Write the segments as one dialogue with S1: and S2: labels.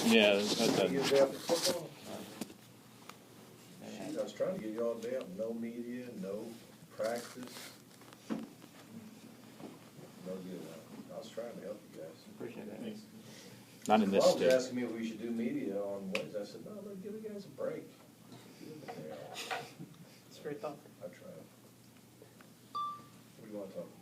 S1: Yeah,
S2: You get day after football? I was trying to get you all day out. No media, no practice. No good. I was trying to help you guys.
S3: Appreciate that.
S1: not in this
S2: Paul was
S1: state.
S2: asking me if we should do media on Wednesday. I said, no, let's give the guys a break.
S4: It's very thoughtful.
S2: I tried. What do you want to talk about?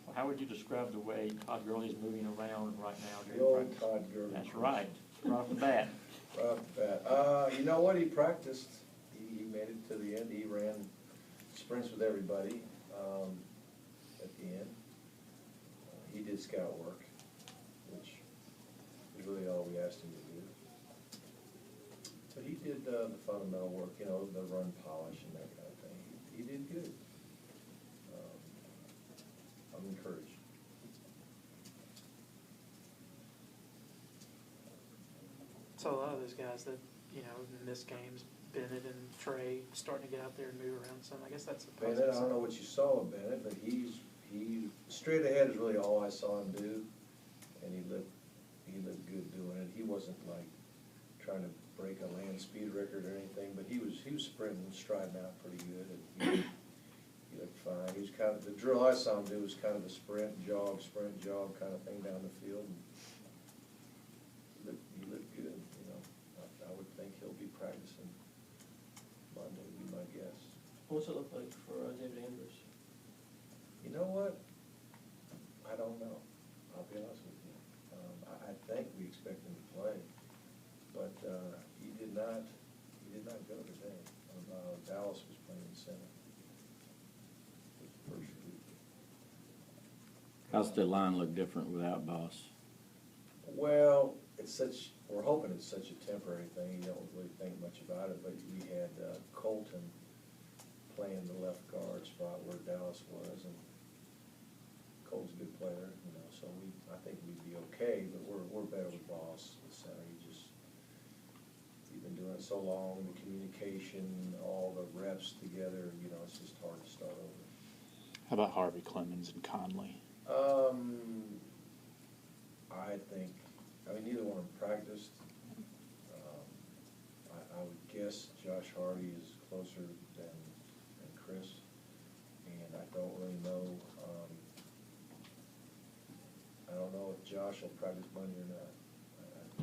S3: Well, how would you describe the way Todd Gurley's moving around right now
S2: The
S3: during
S2: old
S3: practice?
S2: Todd Gurley.
S3: That's right, right off the bat.
S2: Right off the bat. You know what? He practiced. He made it to the end. He ran sprints with everybody at the end. He did scout work, which is really all we asked him to do. But he did the fundamental work, you know, the run polish and that kind of thing. He did good. I'm encouraged.
S4: So a lot of those guys that, you know, miss games, Bennett and Trey, starting to get out there and move around some. I guess that's a
S2: Bennett,
S4: positive.
S2: I don't know what you saw of Bennett, but he straight ahead is really all I saw him do, and he looked good doing it. He wasn't like trying to break a land speed record or anything, but he was sprinting, striding out pretty good, and he looked fine. He was kind of, the drill I saw him do was kind of a sprint, jog kind of thing down the field. And he looked good, you know. I would think he'll be practicing Monday, would be my guess.
S5: What's it look like for David Andrews?
S2: You know what? I don't know. I'll be honest with you. I think we expect him to play, but he did not go today. Dallas was playing center. It was the first week.
S6: How's the line look different without Boss?
S2: Well, we're hoping it's such a temporary thing. You don't really think much about it, but we had Colton playing the left guard spot where Dallas was, and Colton's a good player, you know, so I think we'd be okay, but we're better with Boss, the center. He's been doing it so long, the communication, all the reps together, you know, it's just hard to start over.
S1: How about Harvey Clemens and Conley?
S2: I mean, neither one of them practiced. I would guess Josh Hardy is closer than Chris, and I don't really know. I don't know if Josh will practice Monday or not. I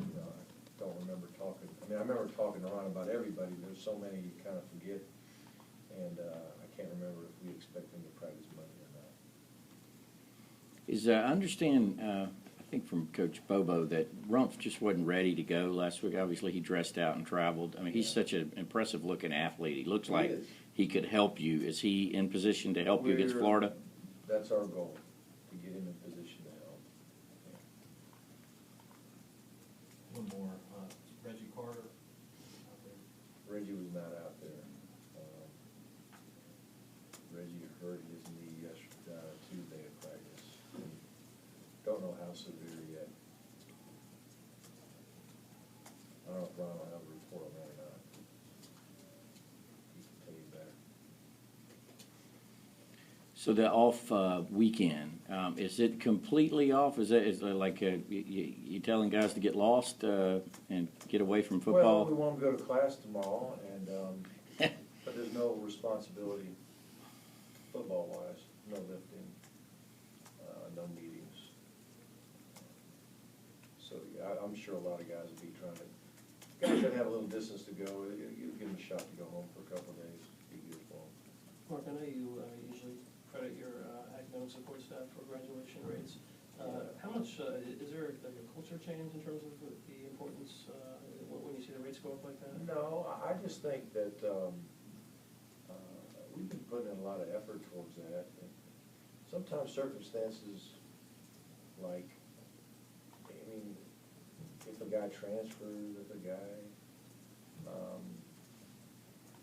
S2: don't remember talking. I mean, I remember talking around about everybody. There's so many you kind of forget, and I can't remember if we expect them to practice Monday or not.
S6: I understand, I think from Coach Bobo, that Rumpf just wasn't ready to go last week. Obviously, he dressed out and traveled. I mean, he's such an impressive-looking athlete. He looks like he could help you. Is he in position to help you against Florida?
S2: That's our goal, to get him in position to help. Yeah.
S5: One more, Reggie Carter.
S2: Reggie was not out there. Reggie hurt his knee Tuesday at practice. Don't know how severe yet. I don't know if Ron will have a report on that or not. He can tell you better.
S6: So the off weekend, is it completely off? Is it like you telling guys to get lost and get away from football?
S2: Well, we want to go to class tomorrow, and but there's no responsibility football-wise, no lifting, no meetings. So yeah, I'm sure a lot of guys will be trying to. Guys that have a little distance to go, you give them a shot to go home for a couple of days. Be good for them.
S5: Mark, I know you usually credit your academic support staff for graduation rates. How much, is there like a culture change in terms of the importance when you see the rates go up like that?
S2: No, I just think that we've been putting in a lot of effort towards that. And sometimes circumstances like, I mean, if a guy transfers, if a guy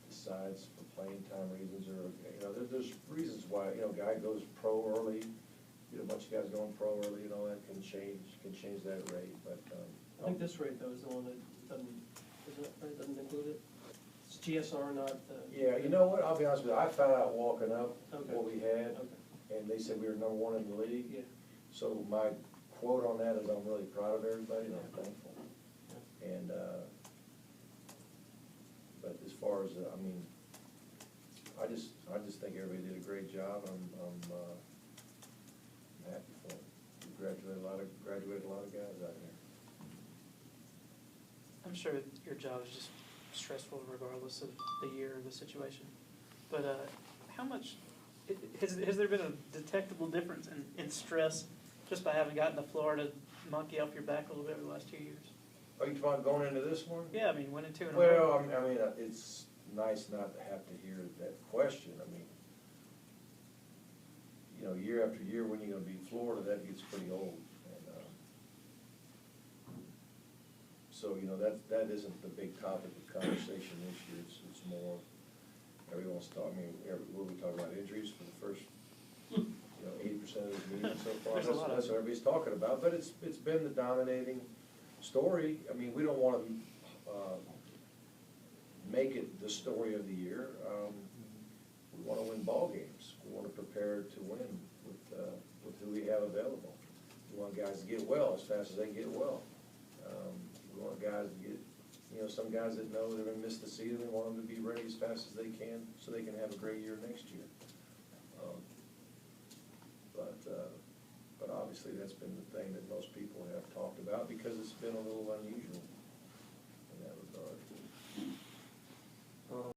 S2: decides for playing time reasons, or you know, there's reasons why, you know, a guy goes pro early, you know, a bunch of guys going pro early, you know, that can change that rate. But
S5: I think this rate though is the one that doesn't include it. It's GSR, not.
S2: Yeah, you know what? I'll be honest with you. I found out walking up
S5: Okay.
S2: what we had,
S5: Okay.
S2: and they said we were #1 in the league.
S5: Yeah.
S2: So my quote on that is, I'm really proud of everybody and I'm thankful. And, but as far as, I mean, I just think everybody did a great job. I'm happy for them. We graduated a lot of guys out here.
S4: I'm sure your job is just stressful regardless of the year or the situation. But how much, has there been a detectable difference in stress just by having gotten the Florida monkey off your back a little bit over the last 2 years?
S2: Are you talking about going into this one?
S4: Yeah, I mean, winning 2 in a row.
S2: Well, I mean, it's nice not to have to hear that question. I mean, you know, year after year, when you're gonna be in Florida, that gets pretty old. And, so, you know, that isn't the big topic of conversation this year. It's more, everyone's talking, I mean, what we talk about, injuries for the first, 80% of this meeting so far.
S4: There's a lot of
S2: That's what everybody's talking about, but it's been the dominating story. I mean, we don't wanna, make it the story of the year. We wanna win ball games. We wanna prepare to win with who we have available. We want guys to get well as fast as they can get well. We want guys to get, some guys that know they're gonna miss the season, we want them to be ready as fast as they can so they can have a great year next year. But obviously that's been the thing that most people have talked about because it's been a little unusual.